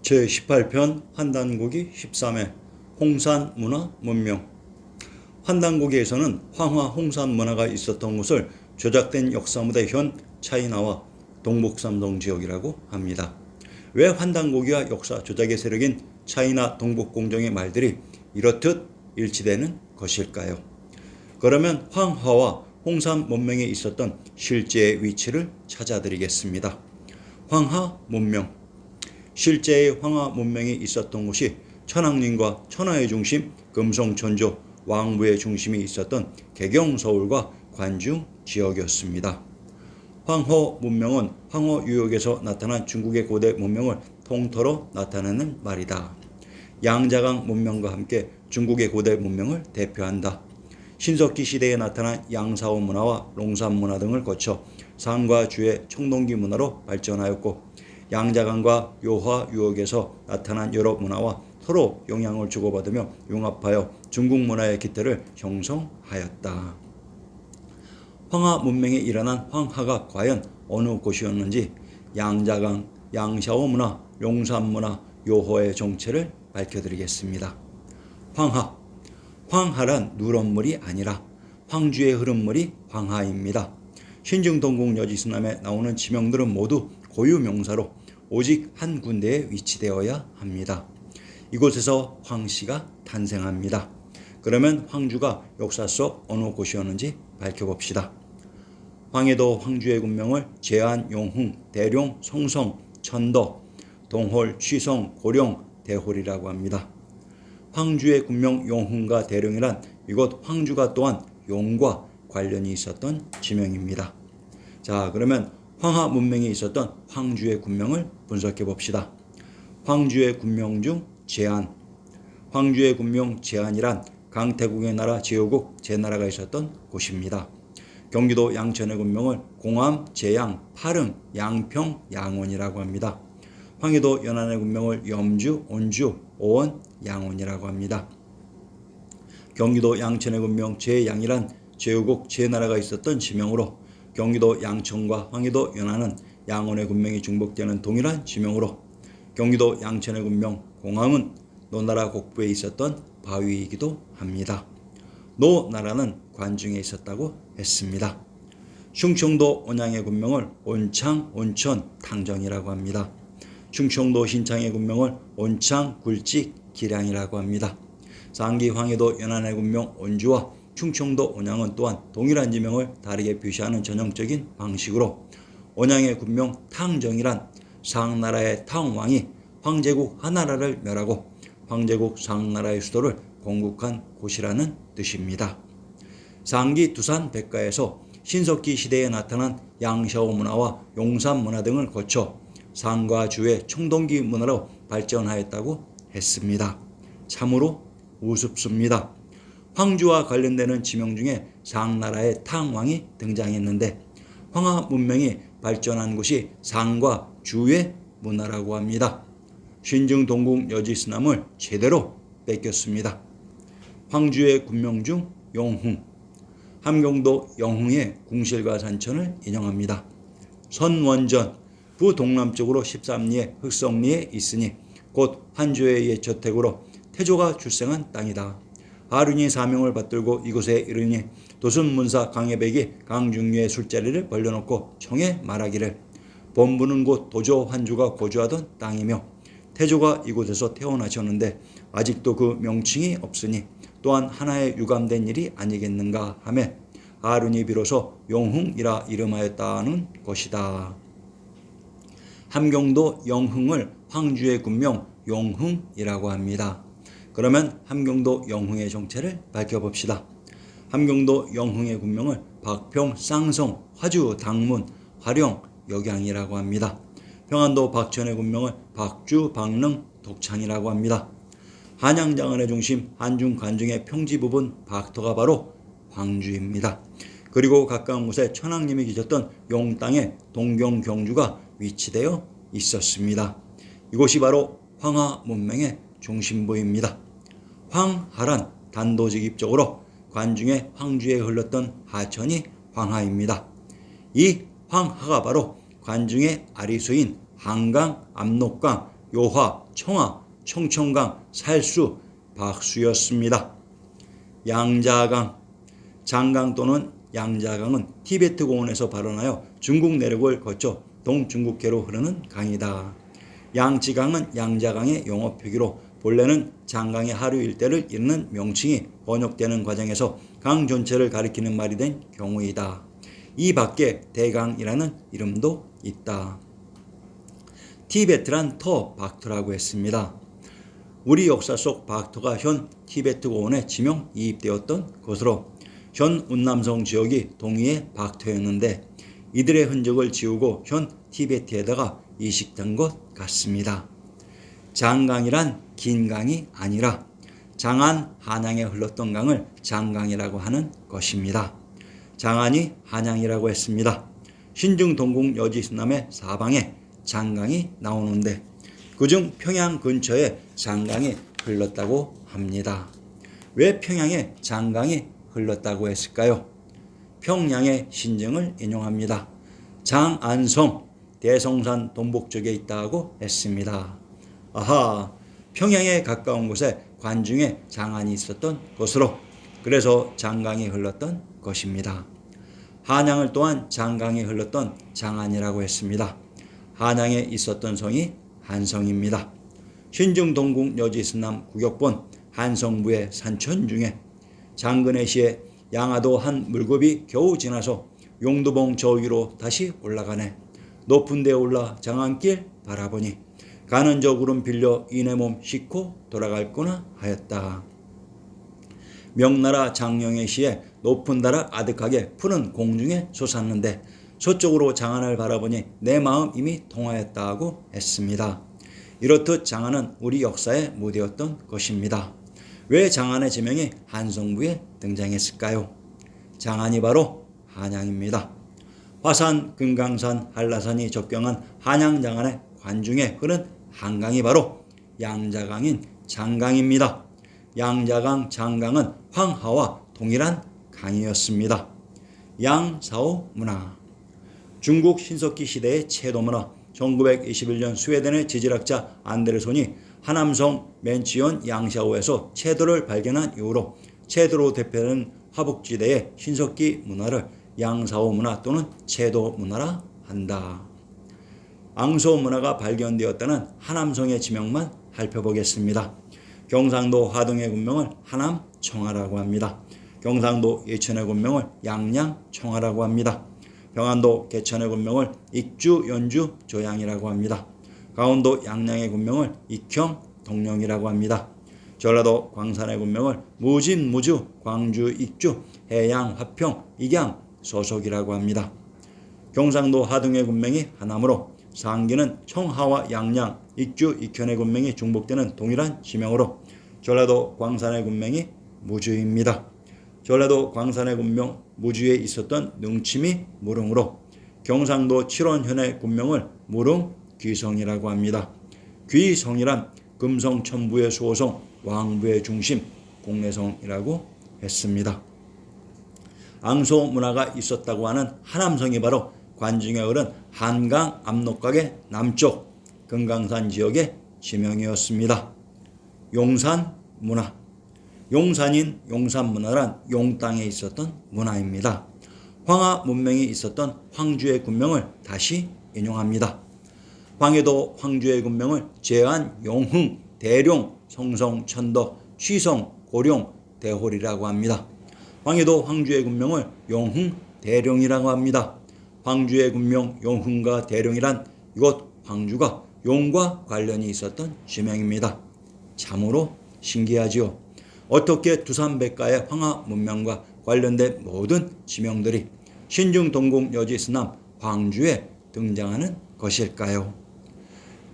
제18편 환단고기 13회 홍산문화 문명. 환단고기에서는 황하 홍산문화가 있었던 곳을 조작된 역사무대 현 차이나와 동북삼동 지역이라고 합니다. 왜 환단고기와 역사 조작의 세력인 차이나 동북공정의 말들이 이렇듯 일치되는 것일까요? 그러면 황하와 홍산 문명에 있었던 실제의 위치를 찾아드리겠습니다. 황하 문명. 실제의 황하 문명이 있었던 곳이 천왕릉과 천하의 중심 금성천조 왕부의 중심이 있었던 개경 서울과 관중 지역이었습니다. 황허 문명은 황허 유역에서 나타난 중국의 고대 문명을 통틀어 나타내는 말이다. 양자강 문명과 함께 중국의 고대 문명을 대표한다. 신석기 시대에 나타난 양사오 문화와 롱산 문화 등을 거쳐 상과 주의 청동기 문화로 발전하였고, 양자강과 요하 유역에서 나타난 여러 문화와 서로 영향을 주고받으며 융합하여 중국 문화의 기틀을 형성하였다. 황하 문명에 일어난 황하가 과연 어느 곳이었는지 양자강, 양샤오 문화, 용산 문화, 요호의 정체를 밝혀드리겠습니다. 황하. 황하란 누런물이 아니라 황주의 흐름물이 황하입니다. 신증동국 여지스남에 나오는 지명들은 모두 고유 명사로 오직 한 군데에 위치되어야 합니다. 이곳에서 황씨가 탄생합니다. 그러면 황주가 역사 속 어느 곳이었는지 밝혀봅시다. 황해도 황주의 군명을 제안, 용흥, 대룡, 성성, 천도, 동홀, 취성, 고령, 대홀이라고 합니다. 황주의 군명 용흥과 대룡이란 이곳 황주가 또한 용과 관련이 있었던 지명입니다. 자, 그러면 황하 문명에 있었던 황주의 군명을 분석해 봅시다. 황주의 군명 중 제안. 황주의 군명 제안이란 강태국의 나라 제후국 제나라가 있었던 곳입니다. 경기도 양천의 군명을 공암, 제양, 파릉, 양평, 양원이라고 합니다. 황해도 연안의 군명을 염주, 온주, 오원, 양원이라고 합니다. 경기도 양천의 군명 제양이란 제후국 제나라가 있었던 지명으로, 경기도 양천과 황해도 연안은 양원의 군명이 중복되는 동일한 지명으로, 경기도 양천의 군명 공암은 노나라 곡부에 있었던 바위이기도 합니다. 노나라는 관중에 있었다고 했습니다. 충청도 온양의 군명을 온창, 온천, 탕정이라고 합니다. 충청도 신창의 군명을 온창, 굴직, 기량이라고 합니다. 상기 황해도 연안의 군명 온주와 충청도 온양은 또한 동일한 지명을 다르게 표시하는 전형적인 방식으로, 온양의 군명 탕정이란 상나라의 탕왕이 황제국 하나라를 멸하고 황제국 상나라의 수도를 건국한 곳이라는 뜻입니다. 상기 두산 백가에서 신석기 시대에 나타난 양샤오 문화와 용산 문화 등을 거쳐 상과 주의 청동기 문화로 발전하였다고 했습니다. 참으로 우습습니다. 황주와 관련되는 지명 중에 상나라의 탕왕이 등장했는데, 황하 문명이 발전한 곳이 상과 주의 문화라고 합니다. 신증동국 여지스남을 제대로 뺏겼습니다. 황주의 군명 중 용흥. 함경도 영흥의 궁실과 산천을 인용합니다. 선원전 부동남쪽으로 13리의 흑성리에 있으니 곧 한조의 옛 저택으로 태조가 출생한 땅이다. 하륜이 사명을 받들고 이곳에 이르니 도순문사 강해백이 강중류의 술자리를 벌려놓고 청해 말하기를, 본부는 곧 도조 환주가 거주하던 땅이며 태조가 이곳에서 태어나셨는데 아직도 그 명칭이 없으니 또한 하나의 유감된 일이 아니겠는가 하며 하륜이 비로소 용흥이라 이름하였다는 것이다. 함경도 영흥을 황주의 군명 용흥이라고 합니다. 그러면 함경도 영흥의 정체를 밝혀봅시다. 함경도 영흥의 군명을 박평, 쌍성, 화주, 당문, 화령, 역양이라고 합니다. 평안도 박천의 군명을 박주, 박릉, 독창이라고 합니다. 한양장안의 중심 한중 관중의 평지 부분 박터가 바로 황주입니다. 그리고 가까운 곳에 천왕님이 계셨던 용땅에 동경 경주가 위치되어 있었습니다. 이곳이 바로 황하 문명의 중심부입니다. 황하란 단도직입적으로 관중의 황주에 흘렀던 하천이 황하입니다. 이 황하가 바로 관중의 아리수인 한강, 압록강, 요화, 청하, 청천강, 살수, 박수였습니다. 양자강, 장강 또는 양자강은 티베트 고원에서 발원하여 중국 내륙을 거쳐 동중국해로 흐르는 강이다. 양지강은 양자강의 영어 표기로 본래는 장강의 하류 일대를 이르는 명칭이 번역되는 과정에서 강 전체를 가리키는 말이 된 경우이다. 이 밖에 대강이라는 이름도 있다. 티베트란 터 박토라고 했습니다. 우리 역사 속 박토가 현 티베트 고원에 지명 이입되었던 것으로 현 운남성 지역이 동의의 박토였는데 이들의 흔적을 지우고 현 티베트에다가 이식된 것 같습니다. 장강이란 긴 강이 아니라 장안 한양에 흘렀던 강을 장강이라고 하는 것입니다. 장안이 한양이라고 했습니다. 신증 동국 여지스남의 사방에 장강이 나오는데 그중 평양 근처에 장강이 흘렀다고 합니다. 왜 평양에 장강이 흘렀다고 했을까요? 평양의 신증을 인용합니다. 장안성 대성산 동북쪽에 있다고 했습니다. 아하, 평양에 가까운 곳에 관중에 장안이 있었던 것으로 그래서 장강이 흘렀던 것입니다. 한양을 또한 장강이 흘렀던 장안이라고 했습니다. 한양에 있었던 성이 한성입니다. 신증 동국 여지스남 구격본 한성부의 산천 중에 장근해 시에 양화도 한 물급이 겨우 지나서 용두봉 저 위로 다시 올라가네. 높은 데 올라 장안길 바라보니 가는 저 구름 빌려 이내 몸 싣고 돌아갈거나 하였다. 명나라 장영의 시에 높은 다락 아득하게 푸른 공중에 솟았는데 서쪽으로 장안을 바라보니 내 마음 이미 통하였다고 했습니다. 이렇듯 장안은 우리 역사의 무대였던 것입니다. 왜 장안의 지명이 한성부에 등장했을까요? 장안이 바로 한양입니다. 화산, 금강산, 한라산이 접경한 한양장안의 관중에 흐른 한강이 바로 양자강인 장강입니다. 양자강, 장강은 황하와 동일한 강이었습니다. 양사오 문화, 중국 신석기 시대의 채도 문화, 1921년 스웨덴의 지질학자 안데르손이 하남성 맨치온 양샤오에서 채도를 발견한 이후로 채도로 대표하는 화북지대의 신석기 문화를 양사오 문화 또는 채도 문화라 한다. 앙소 문화가 발견되었다는 하남성의 지명만 살펴보겠습니다. 경상도 하동의 군명을 하남청하라고 합니다. 경상도 예천의 군명을 양양청하라고 합니다. 병안도 개천의 군명을 익주, 연주, 조양이라고 합니다. 강원도 양양의 군명을 익형, 동령이라고 합니다. 전라도 광산의 군명을 무진, 무주, 광주, 익주, 해양, 화평, 익양, 소속이라고 합니다. 경상도 하동의 군명이 하남으로 상기는 청하와 양양, 익주, 익현의 군명이 중복되는 동일한 지명으로 전라도 광산의 군명이 무주입니다. 전라도 광산의 군명 무주에 있었던 능침이 무릉으로 경상도 칠원현의 군명을 무릉 귀성이라고 합니다. 귀성이란 금성천부의 수호성, 왕부의 중심, 공내성이라고 했습니다. 앙소 문화가 있었다고 하는 하남성이 바로 관중에 흐른 한강 압록강의 남쪽 금강산 지역의 지명이었습니다. 용산 문화, 용산인 용산 문화란 용땅에 있었던 문화입니다. 황하 문명이 있었던 황주의 군명을 다시 인용합니다. 황해도 황주의 군명을 제안, 용흥, 대룡, 성성, 천덕, 취성, 고룡, 대홀이라고 합니다. 황해도 황주의 군명을 용흥, 대룡이라고 합니다. 황주의 군명 용흥과 대룡이란 이곳 황주가 용과 관련이 있었던 지명입니다. 참으로 신기하지요. 어떻게 두산백가의 황하 문명과 관련된 모든 지명들이 신중 동국 여지스남 황주에 등장하는 것일까요?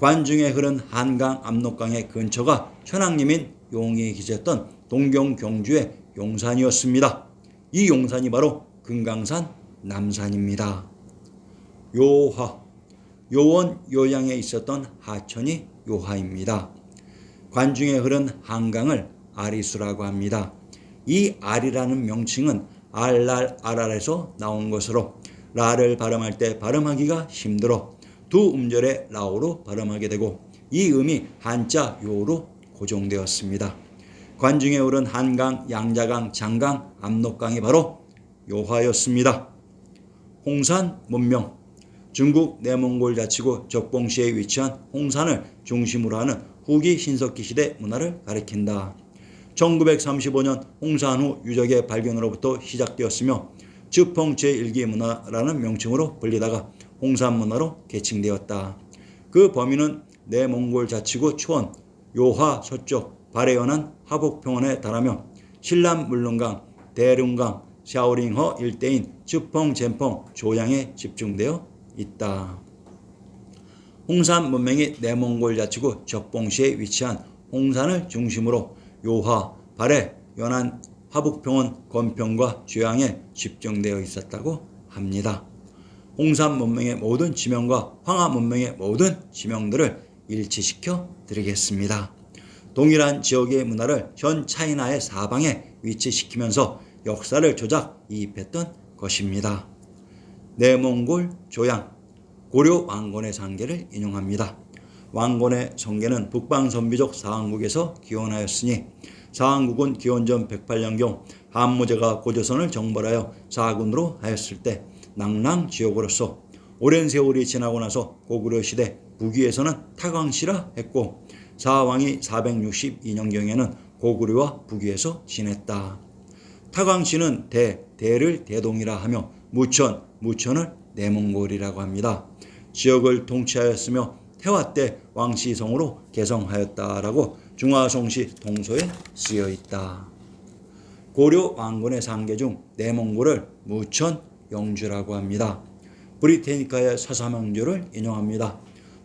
관중에 흐른 한강 압록강의 근처가 현황림인 용이 기졌던 동경 경주의 용산이었습니다. 이 용산이 바로 금강산 남산입니다. 요하, 요원 요양에 있었던 하천이 요하입니다. 관중에 흐른 한강을 아리수라고 합니다. 이 아리라는 명칭은 알랄 아랄에서 나온 것으로 라를 발음할 때 발음하기가 힘들어 두 음절의 라오로 발음하게 되고 이 음이 한자 요로 고정되었습니다. 관중에 오른 한강, 양자강, 장강, 압록강이 바로 요화였습니다. 홍산 문명. 중국 내몽골 자치구 적봉시에 위치한 홍산을 중심으로 하는 후기 신석기 시대 문화를 가리킨다. 1935년 홍산후 유적의 발견으로부터 시작되었으며 쯔펑 제1기 문화라는 명칭으로 불리다가 홍산 문화로 계층되었다. 그 범위는 내몽골 자치구 초원, 요화 서쪽, 발해연안 화북평원에 달하며 신람 물릉강, 대릉강, 샤오링허 일대인 쯔펑, 젠펑, 조양에 집중되어 있다. 홍산 문명이 내몽골 자치구 적봉시에 위치한 홍산을 중심으로 요화, 발해, 연안, 화북평원, 건평과 죄양에 집중되어 있었다고 합니다. 홍산 문명의 모든 지명과 황하 문명의 모든 지명들을 일치시켜 드리겠습니다. 동일한 지역의 문화를 현 차이나의 사방에 위치시키면서 역사를 조작 이입했던 것입니다. 내몽골 조양, 고려 왕건의 상계를 인용합니다. 왕건의 성계는 북방선비족 사왕국에서 기원하였으니 사왕국은 기원전 108년경 한무제가 고조선을 정벌하여 사군으로 하였을 때 낙랑 지역으로서 오랜 세월이 지나고 나서 고구려 시대 북위에서는 타광시라 했고 사왕이 462년경에는 고구려와 북위에서 지냈다. 타광시는 대를 대동이라 하며 무천을 내몽골이라고 합니다. 지역을 통치하였으며 태화 때 왕시성으로 개성하였다라고 중화송시 동서에 쓰여 있다. 고려 왕건의 상계 중 내몽골을 무천 영주라고 합니다. 브리테니카의 사사명조를 인용합니다.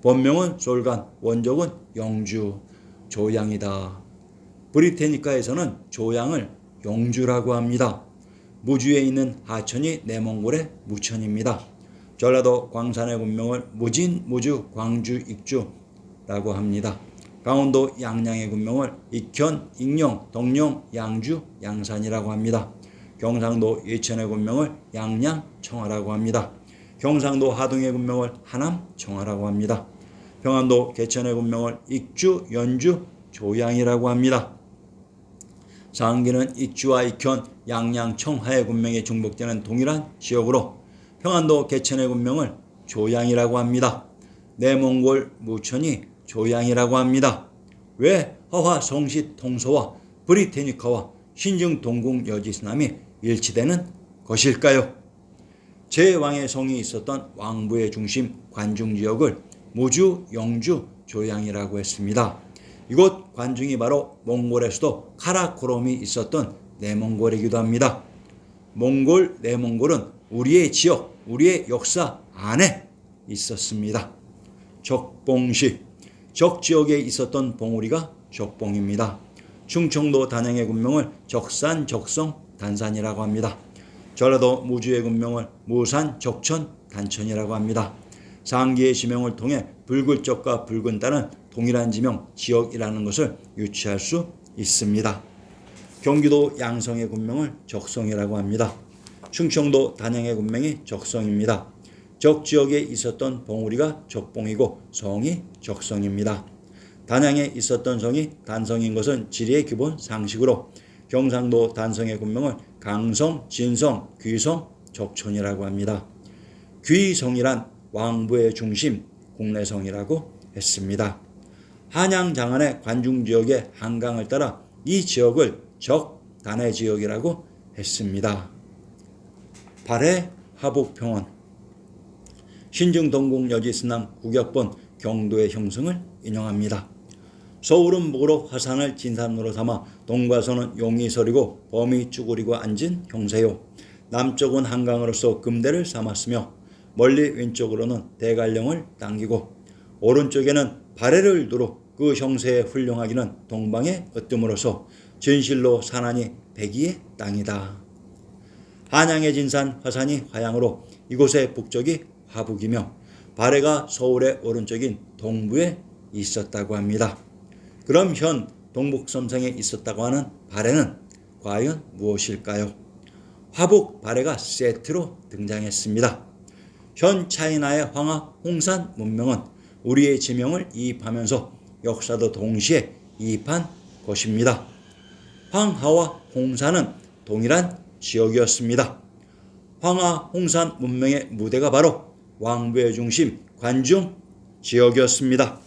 본명은 솔간, 원적은 영주, 조양이다. 브리테니카에서는 조양을 영주라고 합니다. 무주에 있는 하천이 내몽골의 무천입니다. 전라도 광산의 군명을 무진, 무주, 광주, 익주라고 합니다. 강원도 양양의 군명을 익현, 익령, 덕령, 양주, 양산이라고 합니다. 경상도 예천의 군명을 양양, 청하라고 합니다. 경상도 하동의 군명을 하남, 청하라고 합니다. 평안도 개천의 군명을 익주, 연주, 조양이라고 합니다. 상기는 익주와 익현, 양양, 청하의 군명에 중복되는 동일한 지역으로 평안도 개천의 군명을 조양이라고 합니다. 내몽골 무천이 조양이라고 합니다. 왜 허화 성시 통서와 브리테니카와 신증 동궁 여지스남이 일치되는 것일까요? 제왕의 성이 있었던 왕부의 중심 관중지역을 무주, 영주, 조양이라고 했습니다. 이곳 관중이 바로 몽골의 수도 카라코롬이 있었던 내몽골이기도 합니다. 몽골, 내몽골은 우리의 지역, 우리의 역사 안에 있었습니다. 적봉시, 적지역에 있었던 봉우리가 적봉입니다. 충청도 단양의 군명을 적산, 적성, 단산이라고 합니다. 전라도 무주의 군명을 무산, 적천, 단천이라고 합니다. 상기의 지명을 통해 붉은 적과 붉은 딸은 동일한 지명, 지역이라는 것을 유추할 수 있습니다. 경기도 양성의 군명을 적성이라고 합니다. 충청도 단양의 군명이 적성입니다. 적지역에 있었던 봉우리가 적봉이고 성이 적성입니다. 단양에 있었던 성이 단성인 것은 지리의 기본 상식으로 경상도 단성의 군명을 강성, 진성, 귀성, 적촌이라고 합니다. 귀성이란 왕부의 중심, 국내성이라고 했습니다. 한양 장안의 관중지역의 한강을 따라 이 지역을 적단의 지역이라고 했습니다. 발해 화북평원, 신증동궁 여지스남 구격본 경도의 형성을 인용합니다. 서울은 목으로 화산을 진산으로 삼아 동과서는 용이 서리고 범이 쭈그리고 앉은 형세요. 남쪽은 한강으로서 금대를 삼았으며 멀리 왼쪽으로는 대관령을 당기고 오른쪽에는 발해를 두루 그 형세의 훌륭하기는 동방에 으뜸으로써 진실로 산하니 백이의 땅이다. 한양의 진산 화산이 화양으로 이곳의 북쪽이 화북이며 발해가 서울의 오른쪽인 동부에 있었다고 합니다. 그럼 현 동북섬성에 있었다고 하는 발해는 과연 무엇일까요? 화북 발해가 세트로 등장했습니다. 현 차이나의 황하 홍산 문명은 우리의 지명을 이입하면서 역사도 동시에 이입한 것입니다. 황하와 홍산은 동일한 지역이었습니다. 황하 홍산 문명의 무대가 바로 왕부의 중심 관중 지역이었습니다.